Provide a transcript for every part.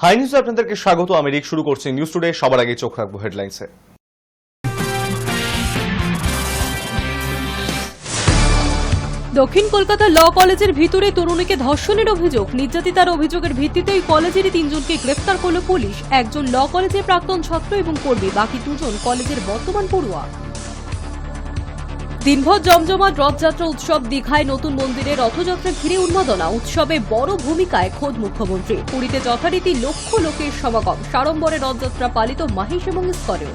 High নিউজে আপনাদেরকে স্বাগত। আমি রিক, শুরু করছি নিউজ টুডে। সবার আগে চোখ রাখবো হেডলাইন্সে। দক্ষিণ কলকাতা ল কলেজের ভিতরে তরুণীকে ধর্ষণের অভিযোগ। নির্যাতিতার অভিযোগের ভিত্তিতে ওই কলেজেরই 3 জনকে গ্রেফতার করল পুলিশ। একজন ল কলেজের প্রাক্তন ছাত্র এবং কর্মী, বাকি 2 জন কলেজের বর্তমান পড়ুয়া। দিনভর জমজমাট রথযাত্রা উৎসব। দীঘায় নতুন মন্দিরে রথযাত্রা ঘিরে উন্মাদনা। উৎসবে বড় ভূমিকায় খোদ মুখ্যমন্ত্রী। পুরীতে যথারীতি লক্ষ লোকের সমাগম। সাড়ম্বরে রথযাত্রা পালিত মাহেশ এবং ইস্কনেও।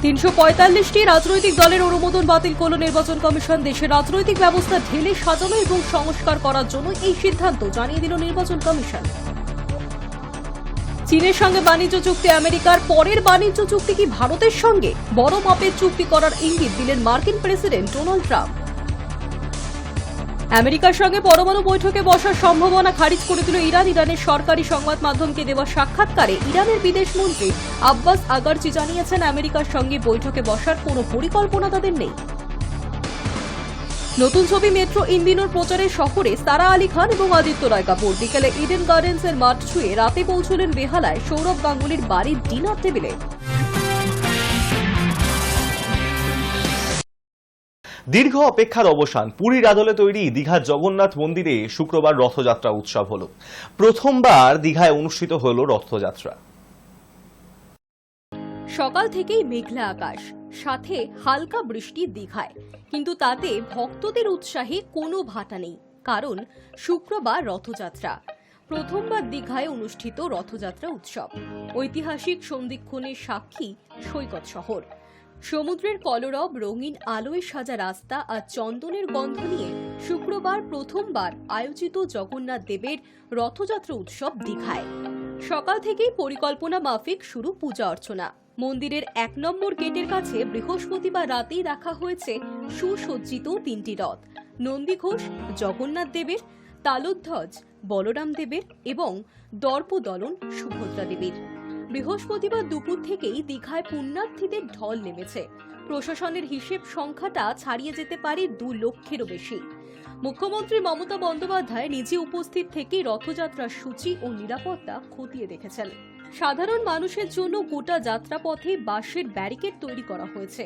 345টি রাজনৈতিক দলের অনুমোদন বাতিল করল নির্বাচন কমিশন। দেশের রাজনৈতিক ব্যবস্থা ঢেলে সাজানো এবং সংস্কার করার জন্য এই সিদ্ধান্ত জানিয়ে দিল নির্বাচন কমিশন। চীনের সঙ্গে বাণিজ্য চুক্তি আমেরিকার। পরের বাণিজ্য চুক্তি কি ভারতের সঙ্গে? বড় মাপের চুক্তি করার ইঙ্গিত দিলেন মার্কিন প্রেসিডেন্ট ডোনাল্ড ট্রাম্প। আমেরিকার সঙ্গে পরমাণু বৈঠকে বসার সম্ভাবনা খারিজ করে দিল ইরান। ইরানের সরকারি সংবাদ মাধ্যমকে দেওয়া সাক্ষাৎকারে ইরানের বিদেশমন্ত্রী আব্বাস আগারচি জানিয়েছেন, আমেরিকার সঙ্গে বৈঠকে বসার কোনো পরিকল্পনা তাদের নেই। নতুন ছবি মেট্রো ইন্দিনোর প্রচারে শহরে সারা আলী খান এবং আদিত্য রায় কাপুর। বিকেলে ইডেন গার্ডেন্সের মাঠ ছুঁয়ে রাতে পৌঁছলেন বেহালায় সৌরভ গাঙ্গুলির বাড়ির ডিনার টেবিলে। দীর্ঘ অপেক্ষার অবসান। পুরীর আদলে তৈরি দীঘার জগন্নাথ মন্দিরে শুক্রবার রথযাত্রা উৎসব হল। প্রথমবার দীঘায় অনুষ্ঠিত হল রথযাত্রা। সকাল থেকেই মেঘলা আকাশ, সাথে হালকা বৃষ্টি দীঘায়, কিন্তু তাতে ভক্তদের উৎসাহে কোনো ভাটা নেই। কারণ শুক্রবার রথযাত্রা। প্রথমবার দীঘায় অনুষ্ঠিত রথযাত্রা উৎসব। ঐতিহাসিক সন্ধিক্ষণের সাক্ষী সৈকত শহর। সমুদ্রের কলরব, রঙিন আলোয় সাজা রাস্তা আর চন্দনের গন্ধ নিয়ে শুক্রবার প্রথমবার আয়োজিত জগন্নাথ দেবের রথযাত্রা উৎসব দীঘায়। সকাল থেকেই পরিকল্পনা মাফিক শুরু পূজা অর্চনা। মন্দিরের 1 নম্বর গেটের কাছে বৃহস্পতিবার রাতেই রাখা হয়েছে সুসজ্জিত 3টি রথ। নন্দীঘোষ জগন্নাথ দেবের, তালধ্বজ বলরাম দেবের এবং দর্পদলন সুভদ্রা দেবীর। বৃহস্পতিবার দুপুর থেকেই দীঘায় পুণ্যার্থীদের ঢল নেমেছে। প্রশাসনের হিসেব সংখ্যাটা ছাড়িয়ে যেতে পারে 2 লক্ষেরও বেশি। মুখ্যমন্ত্রী মমতা বন্দ্যোপাধ্যায় নিজে উপস্থিত থেকে রথযাত্রার সূচি ও নিরাপত্তা খতিয়ে দেখেছেন। সাধারণ মানুষের জন্য গোটা যাত্রাপথে বাঁশের ব্যারিকেড তৈরি করা হয়েছে।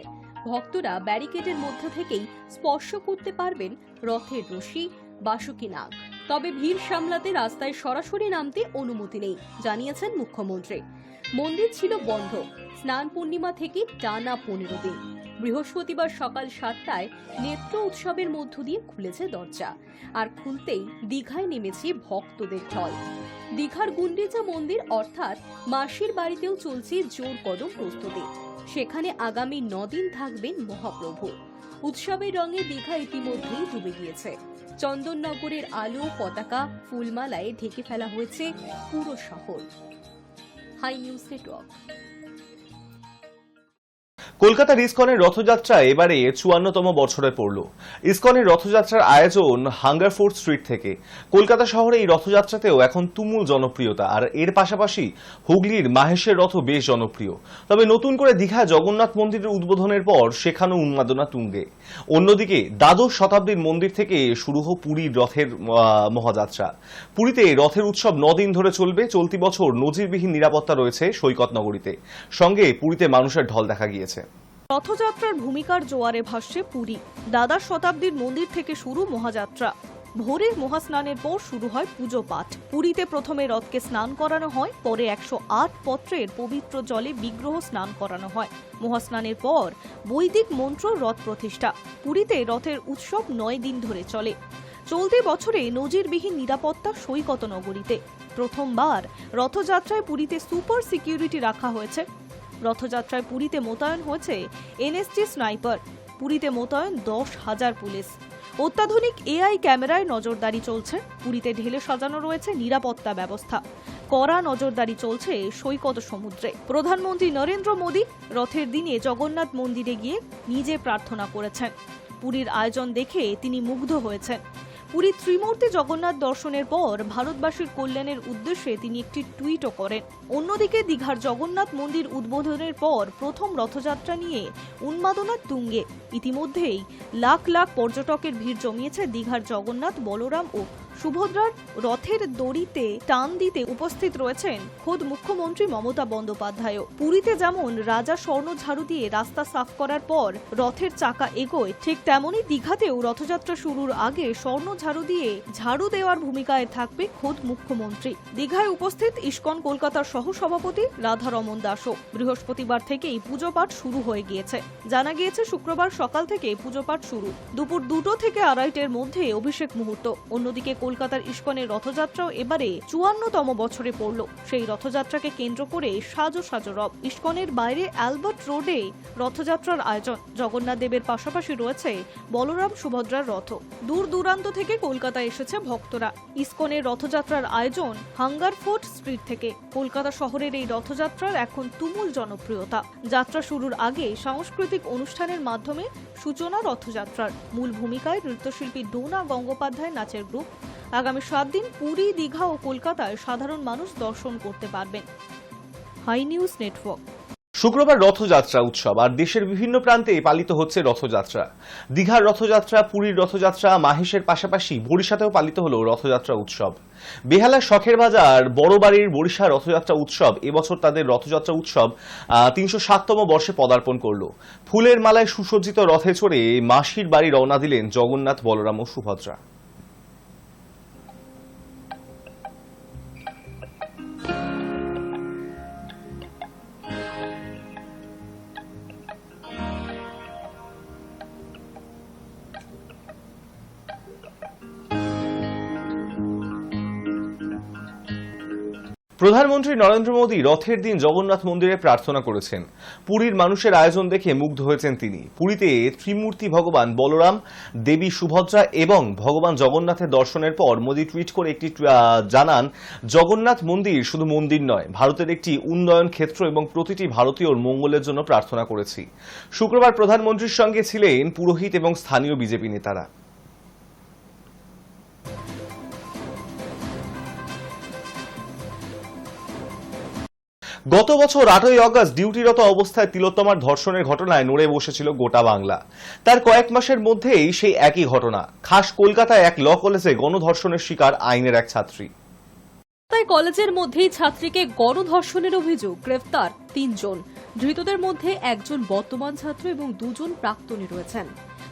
ভক্তরা ব্যারিকেডের মধ্যে থেকেই স্পর্শ করতে পারবেন রথের রশি, বাসুকি নাগ। তবে ভিড় সামলাতে রাস্তায় সরাসরি নামতে অনুমতি নেই, জানিয়েছেন মুখ্যমন্ত্রী। মন্দির ছিল বন্ধ স্নান পূর্ণিমা থেকে টানা 15 দিন। বৃহস্পতিবার সকাল 7টায় নেত্র উৎসবের মধ্য দিয়ে খুলেছে দরজা। আর খুলতেই দীঘায় নেমেছে ভক্তদের ঢল। দীঘার গুন্ডিচা মন্দির অর্থাৎ মাসির বাড়িতেও চলছে জোর কদম প্রস্তুতি। সেখানে আগামী 9 দিন থাকবেন মহাপ্রভু। উৎসবের রঙে দীঘা ইতিমধ্যেই ডুবে গিয়েছে। চন্দননগরের আলো, পতাকা, ফুলমালায় ঢেকে ফেলা হয়েছে পুরো শহর। Hi news network. কলকাতার ইসকনের রথযাত্রা এবারে 54তম বছরে পড়ল। ইসকনের রথযাত্রার আয়োজন হাঙ্গারফোর্ড স্ট্রিট থেকে। কলকাতা শহরে এই রথযাত্রাতেও এখন তুমুল জনপ্রিয়তা। আর এর পাশাপাশি হুগলির মাহেশের রথ বেশ জনপ্রিয়। তবে নতুন করে দীঘা জগন্নাথ মন্দিরের উদ্বোধনের পর সেখানেও উন্মাদনা তুঙ্গে। অন্যদিকে দ্বাদশ শতাব্দীর মন্দির থেকে শুরু হোক পুরীর রথের মহাযাত্রা। পুরীতে রথের উৎসব 9 দিন ধরে চলবে। চলতি বছর নজিরবিহীন নিরাপত্তা রয়েছে সৈকত নগরীতে। সঙ্গে পুরীতে মানুষের ঢল দেখা গিয়েছে। রথযাত্রার ভূমিকার জোয়ারে ভাসছে পুরী। দ্বাদশ শতাব্দীর মন্দির থেকে শুরু মহাযাত্রা। ভোরের মহাস্নানের পর শুরু হয় পুজো পাঠ। পুরীতে প্রথমে রথকে স্নান করানো হয়, পরে 108 পত্রের পবিত্র জলে বিগ্রহ স্নান করানো হয়। মহাস্নানের পর বৈদিক মন্ত্র রথ প্রতিষ্ঠা। পুরীতে রথের উৎসব 9 দিন ধরে চলে। চলতি বছরে নজিরবিহীন নিরাপত্তা সৈকত নগরীতে। প্রথমবার রথযাত্রায় পুরীতে সুপার সিকিউরিটি রাখা হয়েছে। রথযাত্রায় পুরীতে মোতায়েন হয়েছে এনএসজি স্নাইপার। পুরীতে মোতায়েন 10,000 পুলিশ। অত্যাধুনিক এআই ক্যামেরায় নজরদারি চলছে। পুরীতে ঢেলে সাজানো রয়েছে নিরাপত্তা ব্যবস্থা। কড়া নজরদারি চলছে সৈকত সমুদ্রে। প্রধানমন্ত্রী নরেন্দ্র মোদী রথের দিনে জগন্নাথ মন্দিরে গিয়ে নিজে প্রার্থনা করেছেন। পুরীর আয়োজন দেখে তিনি মুগ্ধ হয়েছেন। পুরী ত্রিমূর্তি জগন্নাথ দর্শনের পর ভারতবাসীর কল্যাণের উদ্দেশ্যে তিনি একটি টুইটও করেন। অন্যদিকে দীঘার জগন্নাথ মন্দির উদ্বোধনের পর প্রথম রথযাত্রা নিয়ে উন্মাদনা তুঙ্গে। ইতিমধ্যেই লাখ লাখ পর্যটকের ভিড় জমিয়েছে দীঘার জগন্নাথ, বলরাম ও সুভদ্রার রথের দড়িতে টান দিতে উপস্থিত রয়েছেন খোদ মুখ্যমন্ত্রী মমতা বন্দ্যোপাধ্যায়ও। পুরীতে যেমন রাজা স্বর্ণ ঝাড়ু দিয়ে রাস্তা সাফ করার পর রথের চাকা এগোয়, ঠিক তেমনই দীঘাতেও রথযাত্রা শুরুর আগে স্বর্ণ ঝাড়ু দিয়ে ঝাড়ু দেওয়ার ভূমিকায় থাকবে খোদ মুখ্যমন্ত্রী। দীঘায় উপস্থিত ইসকন কলকাতার সহ সভাপতি রাধারমন দাসও। বৃহস্পতিবার থেকেই পুজো পাঠ শুরু হয়ে গিয়েছে। জানা গিয়েছে শুক্রবার সকাল থেকে পুজো পাঠ শুরু, দুপুর 2টো থেকে 2:30-এর মধ্যে অভিষেক মুহূর্ত। অন্যদিকে কলকাতার ইসকনের রথযাত্রাও এবারে 54তম বছরে পড়ল। সেই রথযাত্রাকে কেন্দ্র করে সাজো সাজো রব। ইসকনের বাইরে অ্যালবার্ট রোডে রথযাত্রার আয়োজন। জগন্নাথ দেবের পাশাপাশি রয়েছে বলরাম সুভদ্রার রথ। দূর দূরান্ত থেকে কলকাতায় এসেছে ভক্তরা। ইসকনের রথযাত্রার আয়োজন হাঙ্গারফোর্ট স্ট্রিট থেকে। কলকাতা শহরের এই রথযাত্রার এখন তুমুল জনপ্রিয়তা। যাত্রা শুরুর আগে সাংস্কৃতিক অনুষ্ঠানের মাধ্যমে সূচনা রথযাত্রার। মূল ভূমিকায় নৃত্যশিল্পী ডোনা গঙ্গোপাধ্যায় নাচের গ্রুপ। আগামী 7 দিন পুরী, দীঘা ও কলকাতায় সাধারণ মানুষ দর্শন করতে পারবেন। Hi news network. শুক্রবার রথযাত্রা উৎসব আর দেশের বিভিন্ন প্রান্তে পালিত হচ্ছে রথযাত্রা। দীঘার রথযাত্রা, পুরীর রথযাত্রা, মাহেশের পাশাপাশি বরিশাতেও পালিত হলো রথযাত্রা উৎসব। বেহালার শখের বাজার বড়বাড়ির বরিশা রথযাত্রা উৎসব এবছর তাদের রথযাত্রা উৎসব 307তম বর্ষে পদার্পণ করলো। ফুলের মালায় সুসজ্জিত রথে চড়ে মাসির বাড়ি রওনা দিলেন জগন্নাথ, বলরাম ও সুভদ্রা। প্রধানমন্ত্রী নরেন্দ্র মোদী রথের দিন জগন্নাথ মন্দিরে প্রার্থনা করেছেন। পুরীর মানুষের আয়োজন দেখে মুগ্ধ হয়েছেন তিনি। পুরীতে ত্রিমূর্তি ভগবান বলরাম, দেবী সুভদ্রা এবং ভগবান জগন্নাথের দর্শনের পর মোদী টুইট করে একটি জানান, জগন্নাথ মন্দির শুধু মন্দির নয়, ভারতের একটি উন্নয়ন ক্ষেত্র এবং প্রতিটি ভারতীয়র মঙ্গলের জন্য প্রার্থনা করেছি। শুক্রবার প্রধানমন্ত্রীর সঙ্গে ছিলেন পুরোহিত এবং স্থানীয় বিজেপি নেতারা। গত বছর 8ই অগস্ট ডিউটিরত অবস্থায় তিলোত্তমার ধর্ষণের ঘটনায় নড়ে বসেছিল গোটা বাংলা। তার কয়েক মাসের মধ্যেই সেই একই ঘটনা। খাস কলকাতায় এক ল কলেজে গণধর্ষণের শিকার আইনের এক ছাত্রী। তাই কলেজের মধ্যেই ছাত্রীকে গণধর্ষণের অভিযোগ, গ্রেফতার 3 জন। ধৃতদের মধ্যে একজন বর্তমান ছাত্র এবং 2 জন প্রাক্তনী রয়েছেন।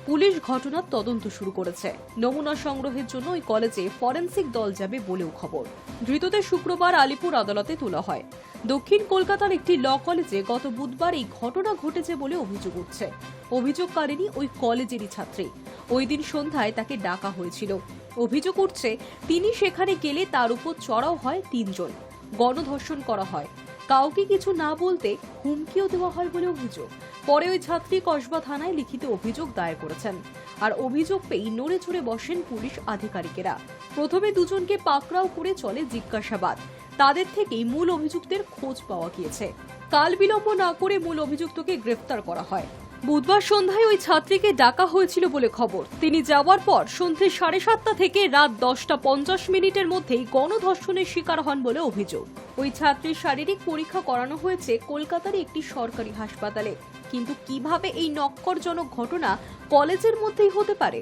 পুলিশ ঘটনার তদন্ত শুরু করেছে। নমুনা সংগ্রহের জন্য ওই কলেজে ফরেনসিক দল যাবে বলেও খবর। ধৃতদের শুক্রবার আলিপুর আদালতে তোলা হয়। দক্ষিণ কলকাতার একটি ল কলেজে গত বুধবার এই ঘটনা ঘটেছে বলে অভিযোগ উঠছে। অভিযোগকারিনী ওই কলেজেরই ছাত্রী। ওই দিন সন্ধ্যায় তাকে ডাকা হয়েছিল। অভিযোগ উঠছে তিনি সেখানে গেলে তার উপর চড়াও হয় 3 জন। গণধর্ষণ করা হয়। কাউকে কিছু না বলতে হুমকিও দেওয়া হয় বলে অভিযোগ। পরে ওই ছাত্রী কসবা থানায় লিখিত অভিযোগ দায়ের করেছেন। আর অভিযোগ পেয়ে নড়ে চড়ে বসেন পুলিশ আধিকারিকেরা। প্রথমে 2 জনকে পাকড়াও করে চলে জিজ্ঞাসাবাদ। তাদের থেকেই মূল অভিযুক্তের খোঁজ পাওয়া গিয়েছে। কাল বিলম্ব না করে মূল অভিযুক্তকে গ্রেফতার করা হয়। বুধবার সন্ধ্যায় ওই ছাত্রীকে ডাকা হয়েছিল বলে খবর। তিনি যাওয়ার পর সন্ধ্যে 7:30 থেকে রাত 10:50 মধ্যেই গণধর্ষণের শিকার হন বলে অভিযোগ। ওই ছাত্রীর শারীরিক পরীক্ষা করানো হয়েছে কলকাতার একটি সরকারি হাসপাতালে। কিন্তু কিভাবে এই নক্করজনক ঘটনা কলেজের মধ্যেই হতে পারে?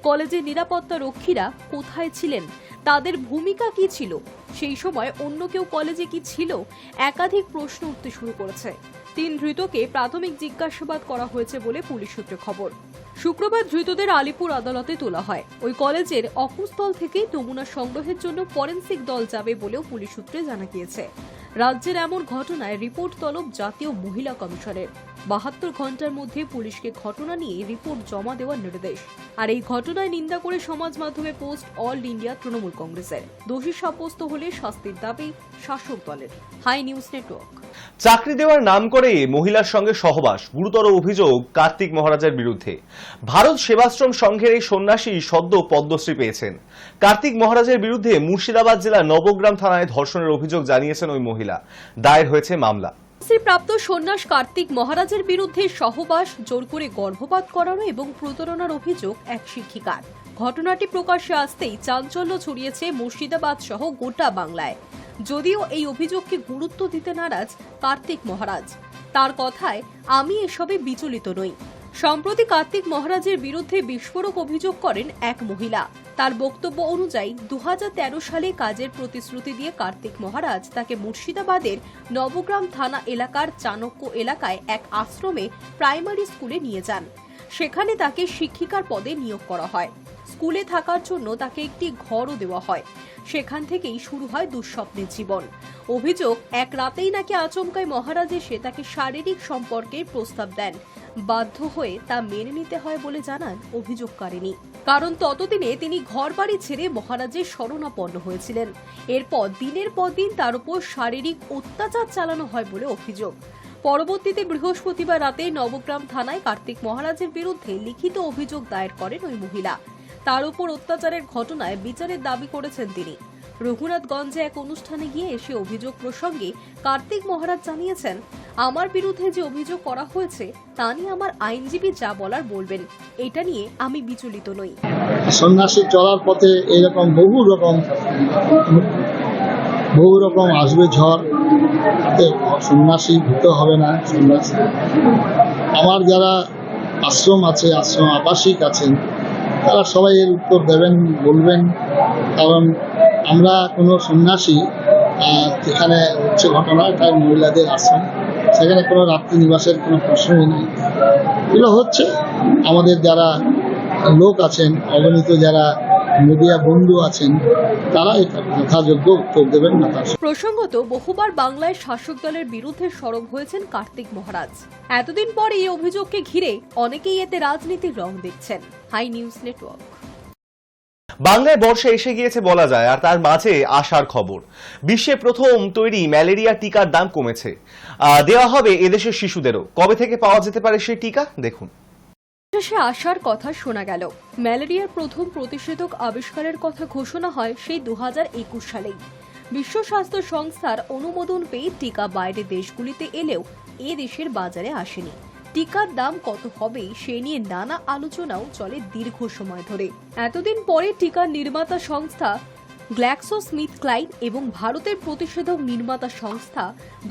কলেজের নিরাপত্তা রক্ষীরা কোথায় ছিলেন? তাদের ভূমিকা কি ছিল? সেই সময় অন্য কেউ কলেজে কি ছিল? একাধিক প্রশ্ন উঠতে শুরু করেছে। 3 ধৃতকে প্রাথমিক জিজ্ঞাসাবাদ করা হয়েছে বলে পুলিশ সূত্রে খবর। শুক্রবার ধৃতদের আলিপুর আদালতে তোলা হয়। ওই কলেজের অকুস্থল থেকে নমুনা সংগ্রহের জন্য ফরেনসিক দল যাবে বলেও পুলিশ সূত্রে জানা গিয়েছে। রাজ্যের এমন ঘটনায় রিপোর্ট তলব জাতীয় মহিলা কমিশনের। 72 ঘন্টার মধ্যে পুলিশকে ঘটনা নিয়ে রিপোর্ট জমা দেওয়ার নির্দেশ। আর এই ঘটনায় নিন্দা করে সমাজ মাধ্যমে পোস্ট অল ইন্ডিয়া তৃণমূল কংগ্রেসের। দোষী সাব্যস্ত হলে শাস্তির দাবি শাসক দলের। Hi news network. চাকরি দেওয়ার নাম করে মহিলার সঙ্গে সহবাস, গুরুতর অভিযোগ কার্তিক মহারাজের বিরুদ্ধে। ভারত সেবাশ্রম সংঘের এই সন্ন্যাসী সদ্য পদ্মশ্রী পেয়েছেন। কার্তিক মহারাজের বিরুদ্ধে মুর্শিদাবাদ জেলার নবগ্রাম থানায় ধর্ষণের অভিযোগ জানিয়েছেন ওই মহিলা। দায়ের হয়েছে মামলা। প্রাপ্ত সন্ন্যাস কার্তিক মহারাজের বিরুদ্ধে সহবাস, জোর করে গর্ভপাত করানো এবং প্রতারণার অভিযোগ এক শিক্ষিকার। ঘটনাটি প্রকাশ্যে আসতেই চাঞ্চল্য ছড়িয়েছে মুর্শিদাবাদ সহ গোটা বাংলায়। যদিও এই অভিযোগকে গুরুত্ব দিতে নারাজ কার্তিক মহারাজ। তার কথায়, আমি এসবে বিচলিত নই। সম্প্রতি কার্তিক মহারাজের বিরুদ্ধে বিস্ফোরক অভিযোগ করেন এক মহিলা। তার বক্তব্য অনুযায়ী 2013 সালে কাজের প্রতিশ্রুতি দিয়ে কার্তিক মহারাজ তাকে মুর্শিদাবাদের নবগ্রাম থানা এলাকার চাণক্য এলাকায় এক আশ্রমে প্রাইমারি স্কুলে নিয়ে যান। সেখানে তাকে শিক্ষিকার পদে নিয়োগ করা হয়। স্কুলে থাকার জন্য তাকে একটি ঘরও দেওয়া হয়। সেখান থেকেই শুরু হয় দুঃস্বপ্নের জীবন। অভিযোগ, এক রাতেই নাকি আচমকাই মহারাজ এসে তাকে শারীরিক সম্পর্কের প্রস্তাব দেন। বাধ্য হয়ে তা মেনে নিতে হয় বলে জানান অভিযোগকারিনী। কারণ ততদিনে তিনি ঘরবাড়ি ছেড়ে মহারাজের শরণাপন্ন হয়েছিলেন। এরপর দিনের পর দিন তার উপর শারীরিক অত্যাচার চালানো হয় বলে অভিযোগ। পরবর্তীতে বৃহস্পতিবার রাতে নবগ্রাম থানায় কার্তিক মহারাজের বিরুদ্ধে লিখিত অভিযোগ দায়ের করেন ওই মহিলা। তার উপর অত্যাচারের ঘটনায় বিচারের দাবি করেছেন তিনি। রঘুনাথগঞ্জে এক অনুষ্ঠানে গিয়ে এসে অভিযোগ প্রসঙ্গে কার্তিক মহারাজ জানিয়েছেন, আমার বিরুদ্ধে যে অভিযোগ করা হয়েছে তা নিয়ে আমার আইনজীবী যা বলার বলবেন, এটা নিয়ে আমি বিচলিত নই। সন্ন্যাসী চলার পথে এরকম বহু রকম আসবে ঝড়, সন্ন্যাসী হতে হবে না। সন্ন্যাসী আমার যারা আশ্রম আছে, আশ্রম আবাসিক আছেন, তারা সবাই এর উত্তর দেবেন, বলবেন। কারণ আমরা কোনো সন্ন্যাসী, যেখানে হচ্ছে ঘটনা, তাই মহিলাদের আশ্রম, সেখানে কোনো রাত্রি নিবাসের কোনো প্রশ্নই নেই। এগুলো হচ্ছে আমাদের যারা লোক আছেন, অগণিত যারা মিডিয়া বন্ধু আছেন, তারা এটা যথাযোগ্য উত্তর দেবেন না। প্রসঙ্গত, বহুবার বাংলায় শাসক দলের বিরুদ্ধে সরব হয়েছেন কার্তিক মহারাজ। এতদিন পর এই অভিযোগকে ঘিরে অনেকেই এতে রাজনীতির রং দেখছেন। Hi news network. বাংলায় বর্ষা এসে গিয়েছে বলা যায়, আর তার মাঝে আশার খবর। বিশ্বে প্রথম তৈরি ম্যালেরিয়া টিকার দাম কমেছে। দেওয়া হবে এদেশের শিশুদেরও। কবে থেকে পাওয়া যেতে পারে সেই টিকা, দেখুন। শেষে আসার কথা শোনা গেল। ম্যালেরিয়ার প্রথম প্রতিষেধক আবিষ্কারের কথা ঘোষণা হয় সেই 2021 সালেই। বিশ্ব স্বাস্থ্য সংস্থার অনুমোদন পেয়ে টিকা বাইরের দেশগুলিতে এলেও এ দেশের বাজারে আসেনি। টিকার দাম কত হবে সে নিয়ে নানা আলোচনাও চলে দীর্ঘ সময় ধরে। এতদিন পরে টিকার নির্মাতা সংস্থা গ্ল্যাক্সোস্মিথক্লাইন এবং ভারতের প্রতিষেধক নির্মাতা সংস্থা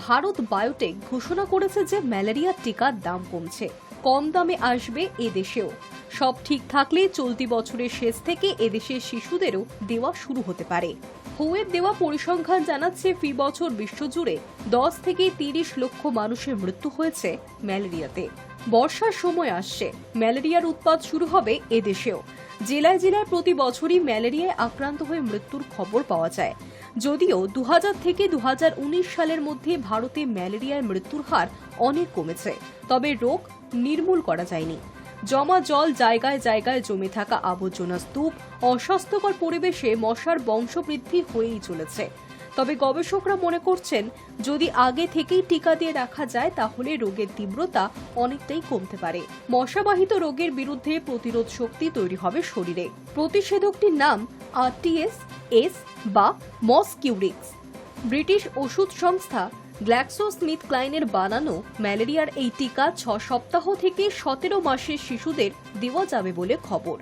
ভারত বায়োটেক ঘোষণা করেছে যে ম্যালেরিয়ার টিকার দাম কমছে, কম দামে আসবে এদেশেও। সব ঠিক থাকলে চলতি বছরের শেষ থেকে এদেশের শিশুদেরও দেওয়া শুরু হতে পারে। হুয়ের দেওয়া পরিসংখ্যান জানাচ্ছে ফি বছর বিশ্বজুড়ে 10 থেকে 30 লক্ষ মানুষের মৃত্যু হয়েছে ম্যালেরিয়াতে। বর্ষার সময় আসছে, ম্যালেরিয়ার উৎপাত শুরু হবে এদেশেও। জেলায় জেলায় প্রতি বছরই ম্যালেরিয়ায় আক্রান্ত হয়ে মৃত্যুর খবর পাওয়া যায়। যদিও 2000 থেকে 2019 সালের মধ্যে ভারতে ম্যালেরিয়ার মৃত্যুর হার অনেক কমেছে, তবে রোগ নির্মূল করা যায়নি। জমা জল, জায়গায় জায়গায় জমে থাকা আবর্জনা স্তূপ, অস্বাস্থ্যকর পরিবেশে মশার বংশবৃদ্ধি হয়েই চলেছে। তবে গবেষকরা মনে করছেন, যদি আগে থেকেই টিকা দিয়ে রাখা যায় তাহলে রোগের তীব্রতা অনেকটাই কমতে পারে। মশাবাহিত রোগের বিরুদ্ধে প্রতিরোধ শক্তি তৈরি হবে শরীরে। প্রতিষেধকটির নাম RTS বা মসকিউরিক্স। ব্রিটিশ ওষুধ সংস্থা গ্ল্যাক্সোস্মিথক্লাইনের বানানো ম্যালেরিয়ার এই টিকা 6 সপ্তাহ থেকে 17 মাসের শিশুদের দেওয়া যাবে বলে খবর।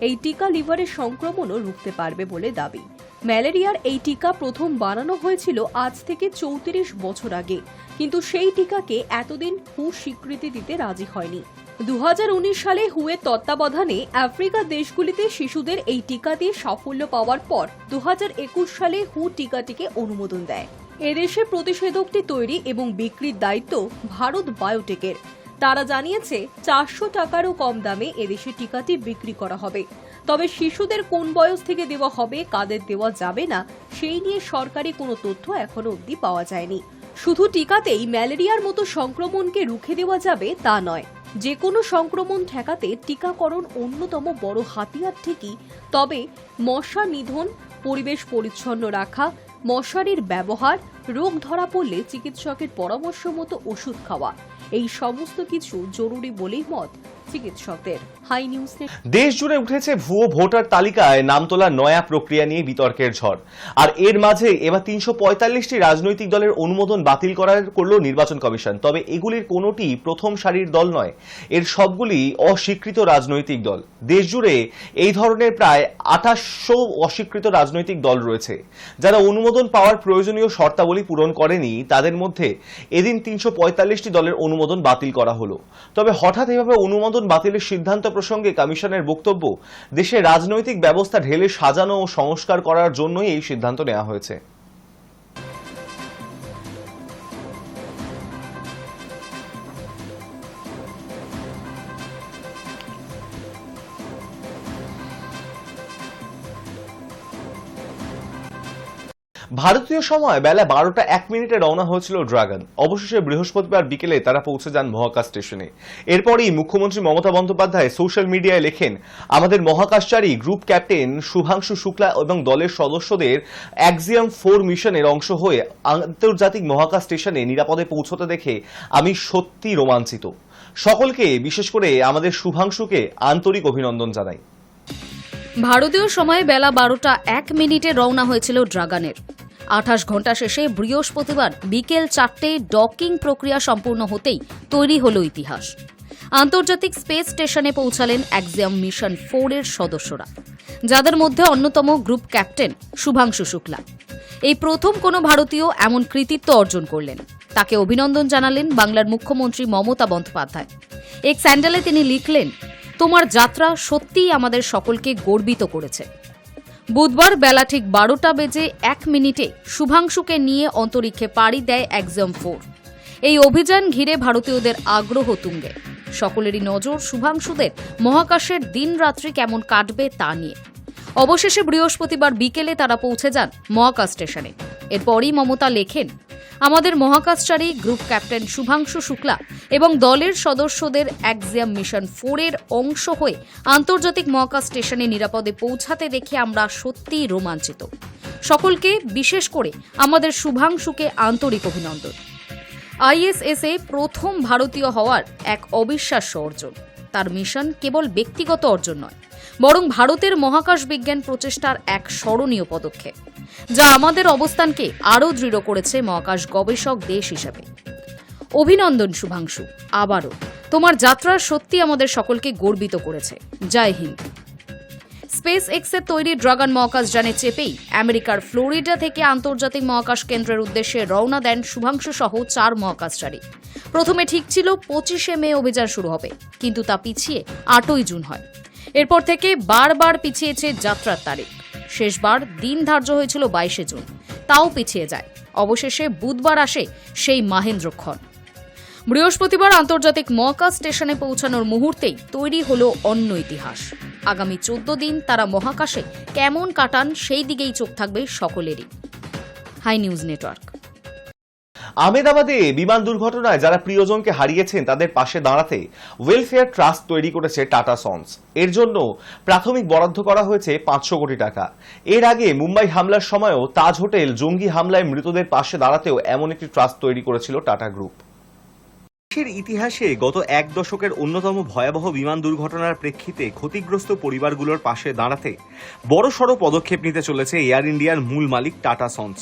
এই টিকা লিভারের সংক্রমণও রুখতে পারবে বলে দাবি। ম্যালেরিয়ার এই টিকা প্রথম বানানো হয়েছিল আজ থেকে 34 বছর আগে, কিন্তু সেই টিকাকে এতদিন হু স্বীকৃতি দিতে রাজি হয়নি। 2019 সালে হুয়ের তত্ত্বাবধানে আফ্রিকার দেশগুলিতে শিশুদের এই টিকা দিয়ে সাফল্য পাওয়ার পর 2021 সালে হু টিকাটিকে অনুমোদন দেয়। এদেশে প্রতিষেধকটি তৈরি এবং বিক্রির দায়িত্ব ভারত বায়োটেকের। তারা জানিয়েছে 400 টাকারও কম দামে এদেশে টিকাটি বিক্রি করা হবে। তবে শিশুদের কোন বয়স থেকে দেওয়া হবে, কাদের দেওয়া যাবে না, সেই নিয়ে সরকারি কোনো তথ্য এখনো অবধি পাওয়া যায়নি। শুধু টিকাতেই ম্যালেরিয়ার মতো সংক্রমণকে রুখে দেওয়া যাবে তা নয়, যে কোনো সংক্রমণ ঠেকাতে টিকাকরণ অন্যতম বড় হাতিয়ার ঠিকই, তবে মশা নিধন, পরিবেশ পরিচ্ছন্ন রাখা, মশারির ব্যবহার, রোগ ধরা পড়লে চিকিৎসকের পরামর্শ মতো ওষুধ খাওয়া, এই সমস্ত কিছু জরুরি বলেই মত চিকিৎসকদের। Hi news. দেশ জুড়ে উঠেছে ভুয়ো ভোটার তালিকায় নাম তোলার নয়া প্রক্রিয়া নিয়ে বিতর্কের ঝড়। আর এর মাঝে এবার 345টি রাজনৈতিক দলের অনুমোদন বাতিল করল নির্বাচন কমিশন। তবে এগুলির কোনোটি প্রথম সারির দল নয়, এর সবগুলি অস্বীকৃত রাজনৈতিক দল। দেশ জুড়ে এই ধরনের প্রায় 2800 অস্বীকৃত রাজনৈতিক দল রয়েছে, যারা অনুমোদন পাওয়ার প্রয়োজনীয় শর্তাবলী পূরণ করেনি। তাদের মধ্যে এদিন 345টি দলের অনুমোদন বাতিল করা হলো। তবে হঠাৎ এভাবে অনুমোদন বাতিলের সিদ্ধান্ত প্রসঙ্গে কমিশনের বক্তব্য, দেশে রাজনৈতিক ব্যবস্থা ঢেলে সাজানো ও সংস্কার করার জন্যই এই সিদ্ধান্ত নেওয়া হয়েছে। ভারতীয় সময় বেলা 12টা 1 মিনিটে রওনা হয়েছিল ড্রাগন। অবশেষে বৃহস্পতিবার বিকেলে তারা পৌঁছে যান মহাকাশ স্টেশনে। এরপরই মুখ্যমন্ত্রী মমতা বন্দ্যোপাধ্যায় সোশ্যাল মিডিয়ায় লেখেন, আমাদের মহাকাশচারী গ্রুপ ক্যাপ্টেন শুভাংশু শুক্লা এবং দলের সদস্যদের অ্যাক্সিয়াম 4 মিশনের অংশ হয়ে আন্তর্জাতিক মহাকাশ স্টেশনে নিরাপদে পৌঁছতে দেখে আমি সত্যি রোমাঞ্চিত। সকলকে, বিশেষ করে আমাদের শুভাংশুকে আন্তরিক অভিনন্দন জানাই। ভারতীয় সময়ে বেলা 12টা 1 মিনিটে রওনা হয়েছিল ড্রাগনের। 28 ঘন্টা শেষে বৃহস্পতিবার বিকেল 4টে ডকিং প্রক্রিয়া সম্পূর্ণ হতেই তৈরি হল ইতিহাস। আন্তর্জাতিক স্পেস স্টেশনে পৌঁছালেন অ্যাক্সিয়াম মিশন 4 এর সদস্যরা, যাদের মধ্যে অন্যতম গ্রুপ ক্যাপ্টেন শুভাংশু শুক্লা। এই প্রথম কোনো ভারতীয় এমন কৃতিত্ব অর্জন করলেন। তাকে অভিনন্দন জানালেন বাংলার মুখ্যমন্ত্রী মমতা বন্দ্যোপাধ্যায়। এক স্যান্ডেলে তিনি লিখলেন, তোমার যাত্রা সত্যিই আমাদের সকলকে গর্বিত করেছে। বুধবার বেলা ঠিক 12টা বেজে 1 মিনিটে শুভাংশুকে নিয়ে অন্তরিক্ষে পাড়ি দেয় অ্যাক্সিয়াম 4। এই অভিযান ঘিরে ভারতীয়দের আগ্রহ তুঙ্গে। সকলেরই নজর শুভাংশুদের মহাকাশের দিনরাত্রি কেমন কাটবে তা নিয়ে। অবশেষে বৃহস্পতিবার বিকেলে তারা পৌঁছে যান মহাকাশ স্টেশনে। এরপরই মমতা লেখেন, আমাদের মহাকাশচারী গ্রুপ ক্যাপ্টেন শুভাংশু শুক্লা এবং দলের সদস্যদের অ্যাক্সিয়াম মিশন 4 এর অংশ হয়ে আন্তর্জাতিক মহাকাশ স্টেশনে নিরাপদে পৌঁছাতে দেখে আমরা সত্যিই রোমাঞ্চিত। সকলকে, বিশেষ করে আমাদের শুভাংশুকে আন্তরিক অভিনন্দন। আইএসএসে প্রথম ভারতীয় হওয়ার এক অবিশ্বাস্য অর্জন। তার মিশন কেবল ব্যক্তিগত অর্জন নয়, বরং ভারতের মহাকাশ বিজ্ঞান প্রচেষ্টার এক স্মরণীয় পদক্ষেপ, যা আমাদের অবস্থানকে আরও দৃঢ় করেছে মহাকাশ গবেষক দেশ হিসেবে। অভিনন্দন শুভাংশু, আবারও তোমার যাত্রা সত্যি আমাদের সকলকে গর্বিত করেছে। জয় হিন্দ। স্পেস এক্সের তৈরি ড্রাগন মহাকাশযানে চেপেই আমেরিকার ফ্লোরিডা থেকে আন্তর্জাতিক মহাকাশ কেন্দ্রের উদ্দেশ্যে রওনা দেন শুভাংশু সহ 4 মহাকাশচারী। প্রথমে ঠিক ছিল 25শে মে অভিযান শুরু হবে, কিন্তু তা পিছিয়ে 8ই জুন হয়। এরপর থেকে বারবার পিছিয়েছে যাত্রার তারিখ। শেষবার দিন ধার্য হয়েছিল 22শে জুন, তাও পিছিয়ে যায়। অবশেষে বুধবার আসে সেই মাহেন্দ্রক্ষণ। বৃহস্পতিবার আন্তর্জাতিক মহাকাশ স্টেশনে পৌঁছানোর মুহূর্তেই তৈরি হলো অন্য ইতিহাস। আগামী 14 দিন তারা মহাকাশে কেমন কাটান সেই দিকেই চোখ থাকবে সকলেরই। High news network. আহমেদাবাদে বিমান দুর্ঘটনায় যারা প্রিয়জনকে হারিয়েছেন তাদের পাশে দাঁড়াতে ওয়েলফেয়ার ট্রাস্ট তৈরি করেছে টাটা সন্স। এর জন্য প্রাথমিক বরাদ্দ করা হয়েছে 500 কোটি টাকা। এর আগে মুম্বাই হামলার সময়ও তাজ হোটেল জঙ্গি হামলায় মৃতদের পাশে দাঁড়াতেও এমন একটি ট্রাস্ট তৈরি করেছিল টাটা গ্রুপ। দেশের ইতিহাসে গত 1 দশকের অন্যতম ভয়াবহ বিমান দুর্ঘটনার প্রেক্ষিতে ক্ষতিগ্রস্ত পরিবারগুলোর পাশে দাঁড়াতে বড়সড় পদক্ষেপ নিতে চলেছে এয়ার ইন্ডিয়ার মূল মালিক টাটা সন্স।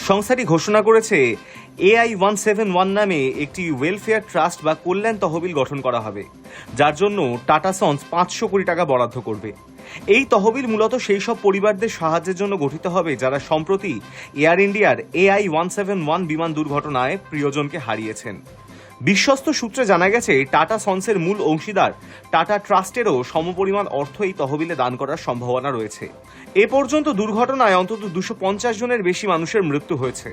সংস্থাটি ঘোষণা করেছে AI-171 নামে একটি ওয়েলফেয়ার ট্রাস্ট বা কল্যাণ তহবিল গঠন করা হবে, যার জন্য টাটা সন্স 500 কোটি টাকা বরাদ্দ করবে। এই তহবিল মূলত সেই সব পরিবারদের সাহায্যের জন্য গঠিত হবে যারা সম্প্রতি এয়ার ইন্ডিয়ার AI-171 বিমান দুর্ঘটনায় প্রিয়জনকে হারিয়েছেন। বিশ্বস্ত সূত্রে জানা গেছে, টাটা সন্সের মূল অংশীদার টাটা ট্রাস্টেরও সমপরিমাণ অর্থ এই তহবিলে দান করার সম্ভাবনা রয়েছে। এ পর্যন্ত দুর্ঘটনায় অন্তত 250 জনের বেশি মানুষের মৃত্যু হয়েছে।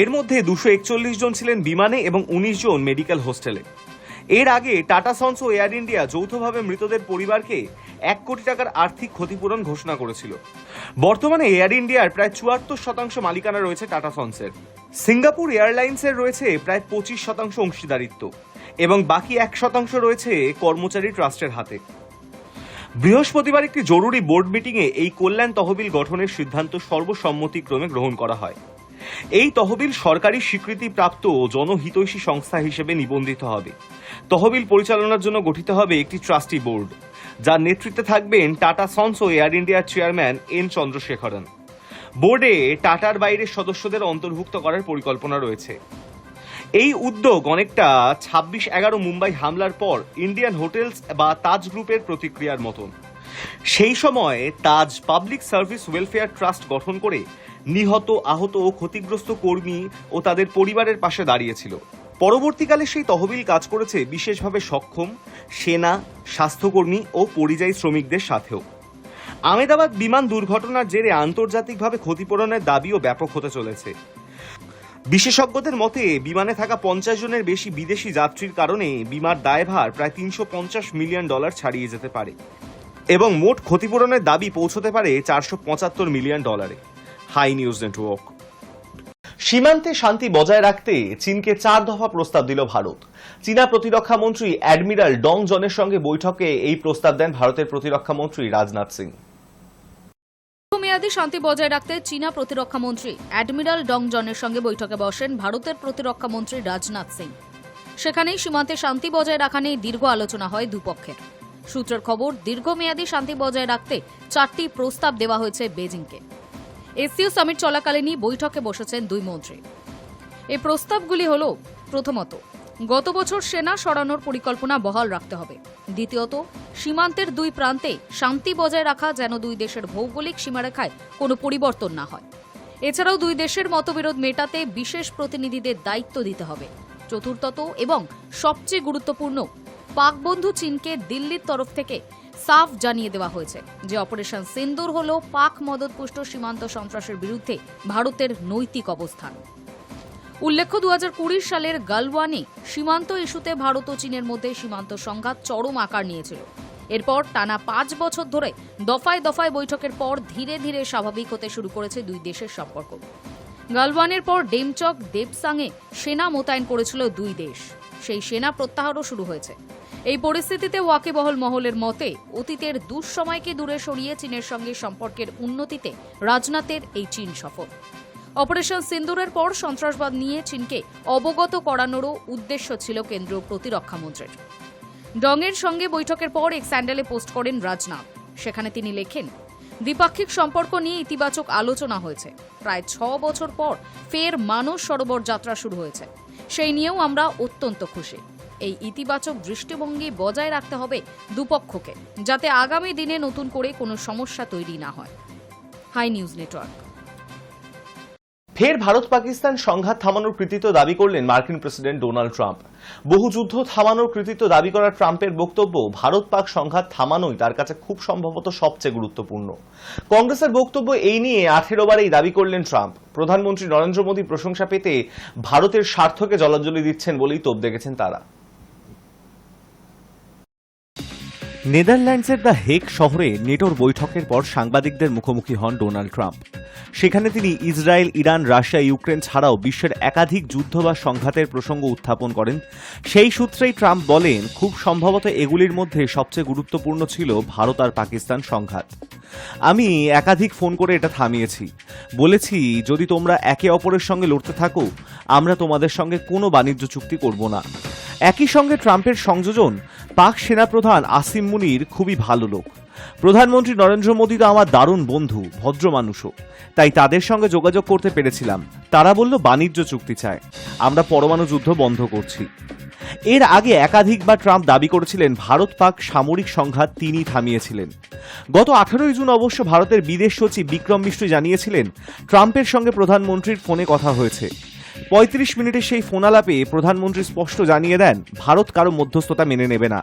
এর মধ্যে 241 জন ছিলেন বিমানে এবং 19 জন মেডিকেল হোস্টেলে। এর আগে টাটা সন্স ও এয়ার ইন্ডিয়া যৌথভাবে মৃতদের পরিবারকে 1 কোটি টাকার আর্থিক ক্ষতিপূরণ ঘোষণা করেছিল। বর্তমানে এয়ার ইন্ডিয়ার প্রায় 74% মালিকানা রয়েছে টাটা সন্সের। সিঙ্গাপুর এয়ারলাইন্সের রয়েছে প্রায় 25% অংশীদারিত্ব এবং বাকি 1% রয়েছে কর্মচারী ট্রাস্টের হাতে। বৃহস্পতিবার একটি জরুরি বোর্ড মিটিংয়ে এই কল্যাণ তহবিল গঠনের সিদ্ধান্ত সর্বসম্মতিক্রমে গ্রহণ করা হয়। এই তহবিল সরকারি স্বীকৃতিপ্রাপ্ত জনহিতৈষী সংস্থা হিসেবে নিবন্ধিত হবে। তহবিল পরিচালনার জন্য গঠিত হবে একটি ট্রাস্টি বোর্ড, যার নেতৃত্বে থাকবেন টাটা সন্স ও এয়ার ইন্ডিয়ার চেয়ারম্যান এন চন্দ্রশেখরন। বোর্ডে টাটার বাইরের সদস্যদের অন্তর্ভুক্ত করার পরিকল্পনা রয়েছে। এই উদ্যোগ অনেকটা 26/11 মুম্বাই হামলার পর ইন্ডিয়ান হোটেলস বা তাজ গ্রুপের প্রতিক্রিয়ার মতন। সেই সময় তাজ পাবলিক সার্ভিস ওয়েলফেয়ার ট্রাস্ট গঠন করে নিহত, আহত ও ক্ষতিগ্রস্ত কর্মী ও তাদের পরিবারের পাশে দাঁড়িয়েছিল। পরবর্তীকালে সেই তহবিল কাজ করেছে বিশেষভাবে সক্ষম সেনা, স্বাস্থ্যকর্মী ও পরিযায়ী শ্রমিকদের সাথেও। আহমেদাবাদ বিমান দুর্ঘটনার জেরে আন্তর্জাতিকভাবে ক্ষতিপূরণের দাবিও ব্যাপক হতে চলেছে। বিশেষজ্ঞদের মতে বিমানে থাকা 50 জনের বেশি বিদেশি যাত্রীর কারণে বিমার দায়ভার প্রায় $350 মিলিয়ন ছাড়িয়ে যেতে পারে এবং মোট ক্ষতিপূরণের দাবি পৌঁছতে পারে $475 মিলিয়ন। High news network. সীমান্তে শান্তি বজায় রাখতে চীনকে 4 দফা প্রস্তাব দিল ভারত। চীনা প্রতিরক্ষা মন্ত্রী অ্যাডমিরাল ডং জনের সঙ্গে বৈঠকে এই প্রস্তাব দেন ভারতের প্রতিরক্ষা মন্ত্রী রাজনাথ সিং। দীর্ঘমেয়াদী শান্তি বজায় রাখতে চীনা প্রতিরক্ষা মন্ত্রী অ্যাডমিরাল ডং জনের সঙ্গে বৈঠকে বসেন ভারতের প্রতিরক্ষা মন্ত্রী রাজনাথ সিং। সেখানেই সীমান্তে শান্তি বজায় রাখা নিয়ে দীর্ঘ আলোচনা হয় দুপক্ষের। সূত্রের খবর, দীর্ঘমেয়াদী শান্তি বজায় রাখতে 4টি প্রস্তাব দেওয়া হয়েছে বেজিংকে। এসসিও সামিট চলাকালীনই বৈঠকে বসেছেন দুই মন্ত্রী। এই প্রস্তাবগুলি হল, প্রথমত, গত বছর সেনা সরানোর পরিকল্পনা বহাল রাখতে হবে। দ্বিতীয়ত, সীমান্তের দুই প্রান্তে শান্তি বজায় রাখা যেন দুই দেশের ভৌগোলিক সীমারেখায় কোনো পরিবর্তন না হয়। এছাড়াও দুই দেশের মতবিরোধ মেটাতে বিশেষ প্রতিনিধিদের দায়িত্ব দিতে হবে। চতুর্থত এবং সবচেয়ে গুরুত্বপূর্ণ, পাক বন্ধু চীনকে দিল্লির তরফ থেকে সাফ জানিয়ে দেওয়া হয়েছে যে অপারেশন সিন্দুর হল পাক মদতপুষ্ট সীমান্ত সন্ত্রাসের বিরুদ্ধে ভারতের নৈতিক অবস্থান। উল্লেখ্য, 2020 সালের গালওয়ানে সীমান্ত ইস্যুতে ভারত ও চীনের মধ্যে সীমান্ত সংঘাত চরম আকার নিয়েছিল। এরপর টানা 5 বছর ধরে দফায় দফায় বৈঠকের পর ধীরে ধীরে স্বাভাবিক হতে শুরু করেছে দুই দেশের সম্পর্ক। গালওয়ানের পর ডেমচক, দেবসাংয়ে সেনা মোতায়েন করেছিল দুই দেশ। সেই সেনা প্রত্যাহারও শুরু হয়েছে। এই পরিস্থিতিতে ওয়াকিবহল মহলের মতে অতীতের দুঃসময়কে দূরে সরিয়ে চীনের সঙ্গে সম্পর্কের উন্নতিতে রাজনাথের এই চীন সফর। অপারেশন সিন্দুরের পর সন্ত্রাসবাদ নিয়ে চীনকে অবগত করানোরও উদ্দেশ্য ছিল কেন্দ্রীয় প্রতিরক্ষা মন্ত্রীর। ডংয়ের সঙ্গে বৈঠকের পর এক স্যান্ডেলে পোস্ট করেন রাজনাথ। সেখানে তিনি লেখেন, দ্বিপাক্ষিক সম্পর্ক নিয়ে ইতিবাচক আলোচনা হয়েছে। প্রায় 6 বছর পর ফের মানস সরোবর যাত্রা শুরু হয়েছে। সেই নিয়েও আমরা অত্যন্ত খুশি। এই ইতিবাচক দৃষ্টিভঙ্গি বজায় রাখতে হবে দুপক্ষকে, যাতে আগামী দিনে নতুন করে কোনো সমস্যা তৈরি না হয়। Hi news network. ফের ভারত পাকিস্তান সংঘাত থামানোর কৃতিত্ব দাবি করলেন মার্কিন প্রেসিডেন্ট ডোনাল্ড ট্রাম্প। বহু যুদ্ধ থামানোর কৃতিত্ব দাবি করা ট্রাম্পের বক্তব্য, ভারত পাক সংঘাত থামানোই তার কাছে খুব সম্ভবত সবচেয়ে গুরুত্বপূর্ণ। কংগ্রেসের বক্তব্য এই নিয়ে 18 বারেই দাবি করলেন ট্রাম্প। প্রধানমন্ত্রী নরেন্দ্র মোদী প্রশংসা পেতে ভারতের স্বার্থকে জলাঞ্জলি দিচ্ছেন বলেই তোপ দেখেছেন তারা। নেদারল্যান্ডসের দ্য হেগ শহরে নেটোর বৈঠকের পর সাংবাদিকদের মুখোমুখি হন ডোনাল্ড ট্রাম্প। সেখানে তিনি ইসরায়েল, ইরান, রাশিয়া, ইউক্রেন ছাড়াও বিশ্বের একাধিক যুদ্ধ বা সংঘাতের প্রসঙ্গ উত্থাপন করেন। সেই সূত্রেই ট্রাম্প বলেন, খুব সম্ভবত এগুলির মধ্যে সবচেয়ে গুরুত্বপূর্ণ ছিল ভারত আর পাকিস্তান সংঘাত। আমি একাধিক ফোন করে এটা থামিয়েছি, বলেছি যদি তোমরা একে অপরের সঙ্গে লড়তে থাকো, আমরা তোমাদের সঙ্গে কোনো বাণিজ্য চুক্তি করব না। একই সঙ্গে ট্রাম্পের সংযোজন, পাক সেনাপ্রধান আসিম মুনির খুবই ভালো লোক। প্রধানমন্ত্রী নরেন্দ্র মোদী তো আমার দারুণ বন্ধু, ভদ্র মানুষও, তাই তাদের সঙ্গে যোগাযোগ করতে পেরেছিলাম। তারা বলল বাণিজ্য চুক্তি চায়, আমরা পরমাণু যুদ্ধ বন্ধ করছি। এর আগে একাধিকবার ট্রাম্প দাবি করেছিলেন ভারত পাক সামরিক সংঘাত তিনি থামিয়েছিলেন। গত 18 জুন অবশ্য ভারতের বিদেশ সচিব বিক্রম মিশ্র জানিয়েছিলেন ট্রাম্পের সঙ্গে প্রধানমন্ত্রীর ফোনে কথা হয়েছে। 35 মিনিটের সেই ফোনালাপে প্রধানমন্ত্রী স্পষ্ট জানিয়ে দেন ভারত কারো মধ্যস্থতা মেনে নেবে না।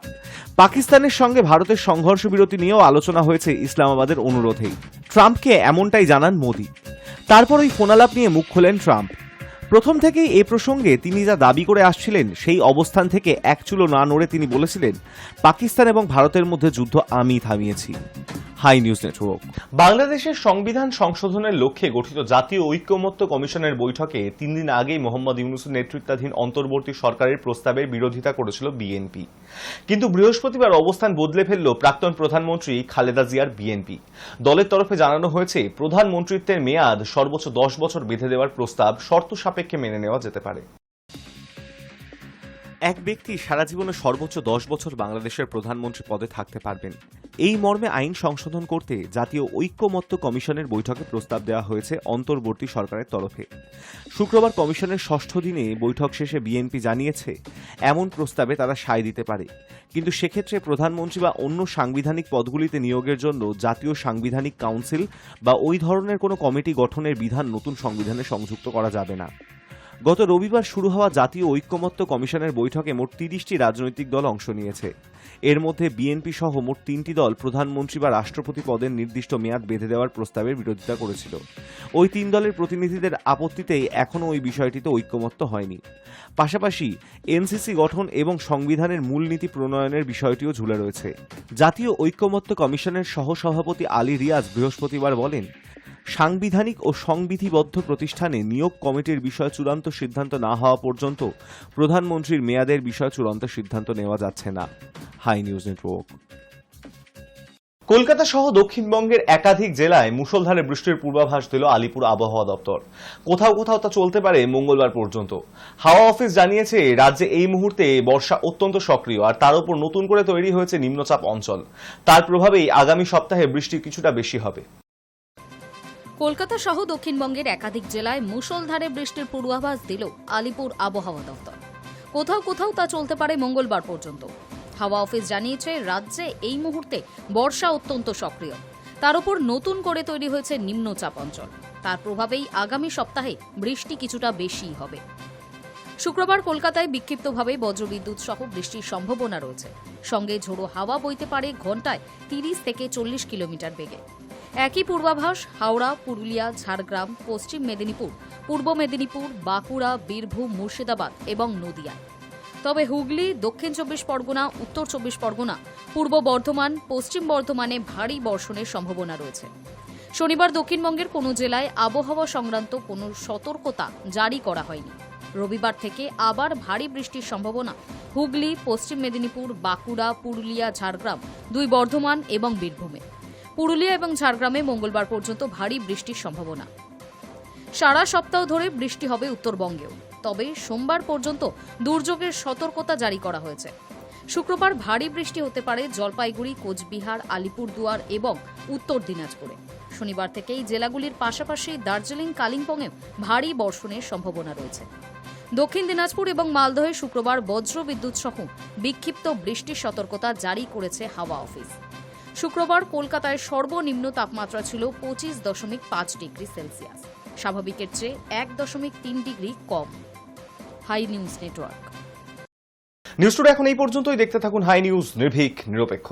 পাকিস্তানের সঙ্গে ভারতের সংঘর্ষ বিরতি নিয়েও আলোচনা হয়েছে ইসলামাবাদের অনুরোধেই। ট্রাম্পকে এমনটাই জানান মোদি। তারপর ওই ফোনালাপ নিয়ে মুখ খোলেন ট্রাম্প। প্রথম থেকেই এ প্রসঙ্গে তিনি যা দাবি করে আসছিলেন সেই অবস্থান থেকে এক চুলো না নড়ে তিনি বলেছিলেন, পাকিস্তান এবং ভারতের মধ্যে যুদ্ধ আমি থামিয়েছি। High news network. বাংলাদেশের সংবিধান সংশোধনের লক্ষ্যে গঠিত জাতীয় ঐক্যমত্য কমিশনের বৈঠকে 3 দিন আগেই মোহাম্মদ ইউনূসের নেতৃত্বাধীন অন্তর্বর্তী সরকারের প্রস্তাবের বিরোধিতা করেছিল বিএনপি। কিন্তু বৃহস্পতিবার অবস্থান বদলে ফেলল প্রাক্তন প্রধানমন্ত্রী খালেদা জিয়ার বিএনপি। দলের তরফে জানানো হয়েছে প্রধানমন্ত্রীত্বের মেয়াদ সর্বোচ্চ 10 বছর বেঁধে দেওয়ার প্রস্তাব শর্ত সাপেক্ষে মেনে নেওয়া যেতে পারে। এক ব্যক্তি সারা জীবনে সর্বোচ্চ 10 বছর বাংলাদেশের প্রধানমন্ত্রী পদে থাকতে পারবেন। এই মর্মে আইন সংশোধন করতে জাতীয় ঐক্যমত্য কমিশনের বৈঠকে প্রস্তাব দেওয়া হয়েছে অন্তর্বর্তী সরকারের তরফে। শুক্রবার কমিশনের 6ষ্ঠ দিনে বৈঠক শেষে বিএনপি জানিয়েছে এমন প্রস্তাবে তারা সায় দিতে পারে, কিন্তু সেক্ষেত্রে প্রধানমন্ত্রী বা অন্য সাংবিধানিক পদগুলিতে নিয়োগের জন্য জাতীয় সাংবিধানিক কাউন্সিল বা ওই ধরনের কোনো কমিটি গঠনের বিধান নতুন সংবিধানে সংযুক্ত করা যাবে না। গত রবিবার শুরু হওয়া জাতীয় ঐক্যমত্য কমিশনের বৈঠকে মোট 30টি রাজনৈতিক দল অংশ নিয়েছে। এর মধ্যে বিএনপি সহ মোট 3টি দল প্রধানমন্ত্রী বা রাষ্ট্রপতি পদের নির্দিষ্ট মেয়াদ বেঁধে দেওয়ার প্রস্তাবের বিরোধিতা করেছিল। ওই 3 দলের প্রতিনিধিদের আপত্তিতেই এখনও ওই বিষয়টিতে ঐক্যমত্য হয়নি। পাশাপাশি এনসিসি গঠন এবং সংবিধানের মূলনীতি প্রণয়নের বিষয়টিও ঝুলে রয়েছে। জাতীয় ঐক্যমত্য কমিশনের সহসভাপতি আলী রিয়াজ বৃহস্পতিবার বলেন, সাংবিধানিক ও সংবিধিবদ্ধ প্রতিষ্ঠানে নিয়োগ কমিটির বিষয়ে চূড়ান্ত সিদ্ধান্ত না হওয়া পর্যন্ত প্রধানমন্ত্রীর মেয়াদের বিষয়ে চূড়ান্ত সিদ্ধান্ত নেওয়া যাচ্ছে না। High news network. কলকাতা সহ দক্ষিণবঙ্গের একাধিক জেলায় মুষলধারে বৃষ্টির পূর্বাভাস দিল আলিপুর আবহাওয়া দপ্তর। কোথাও কোথাও তা চলতে পারে মঙ্গলবার পর্যন্ত। হাওয়া অফিস জানিয়েছে, রাজ্যে এই মুহূর্তে বর্ষা অত্যন্ত সক্রিয়, আর তার উপর নতুন করে তৈরি হয়েছে নিম্নচাপ অঞ্চল। তার প্রভাবেই আগামী সপ্তাহে বৃষ্টি কিছুটা বেশি হবে। কলকাতা সহ দক্ষিণবঙ্গের একাধিক জেলায় মুষলধারে বৃষ্টির পূর্বাভাস দিল আলিপুর আবহাওয়া দপ্তর। কোথাও কোথাও তা চলতে পারে মঙ্গলবার পর্যন্ত। হাওয়া অফিস জানিয়েছে, রাজ্যে এই মুহূর্তে বর্ষা অত্যন্ত সক্রিয়, তার উপর নতুন করে তৈরি হয়েছে নিম্নচাপ অঞ্চল। তার প্রভাবেই আগামী সপ্তাহে বৃষ্টি কিছুটা বেশি হবে। শুক্রবার কলকাতায় বিক্ষিপ্তভাবে বজ্রবিদ্যুৎ সহ বৃষ্টির সম্ভাবনা রয়েছে। সঙ্গে ঝোড়ো হাওয়া বইতে পারে ঘণ্টায় 30 থেকে 40 কিলোমিটার বেগে। একই পূর্বাভাস হাওড়া, পুরুলিয়া, ঝাড়গ্রাম, পশ্চিম মেদিনীপুর, পূর্ব মেদিনীপুর, বাঁকুড়া, বীরভূম, মুর্শিদাবাদ এবং নদিয়া। তবে হুগলি, দক্ষিণ 24 পরগনা, উত্তর 24 পরগনা, পূর্ব বর্ধমান, পশ্চিম বর্ধমানে ভারী বর্ষণের সম্ভাবনা রয়েছে। শনিবার দক্ষিণবঙ্গের কোনো জেলায় আবহাওয়া সংক্রান্ত কোনো সতর্কতা জারি করা হয়নি। রবিবার থেকে আবার ভারী বৃষ্টির সম্ভাবনা হুগলি, পশ্চিম মেদিনীপুর, বাঁকুড়া, পুরুলিয়া, ঝাড়গ্রাম, 2 বর্ধমান এবং বীরভূমে। পুরুলিয়া এবং ঝাড়গ্রামে মঙ্গলবার পর্যন্ত ভারী বৃষ্টির সম্ভাবনা। সারা সপ্তাহ ধরে বৃষ্টি হবে উত্তরবঙ্গেও, তবে সোমবার পর্যন্ত দুর্যোগের সতর্কতা জারি করা হয়েছে। শুক্রবার ভারী বৃষ্টি হতে পারে জলপাইগুড়ি, কোচবিহার, আলিপুরদুয়ার এবং উত্তর দিনাজপুরে। শনিবার থেকেই জেলাগুলির পাশাপাশি দার্জিলিং, কালিম্পংয়ে ভারী বর্ষণের সম্ভাবনা রয়েছে। দক্ষিণ দিনাজপুর এবং মালদহে শুক্রবার বজ্রবিদ্যুৎ সহ বিক্ষিপ্ত বৃষ্টির সতর্কতা জারি করেছে হাওয়া অফিস। শুক্রবার কলকাতায় সর্বনিম্ন তাপমাত্রা ছিল 25.5 ডিগ্রি সেলসিয়াস, স্বাভাবিকের চেয়ে 1.3 ডিগ্রি কম। Hi news network. News today এখন এই পর্যন্তই। দেখতে থাকুন হাই নিউজ, নির্ভীক, নিরপেক্ষ।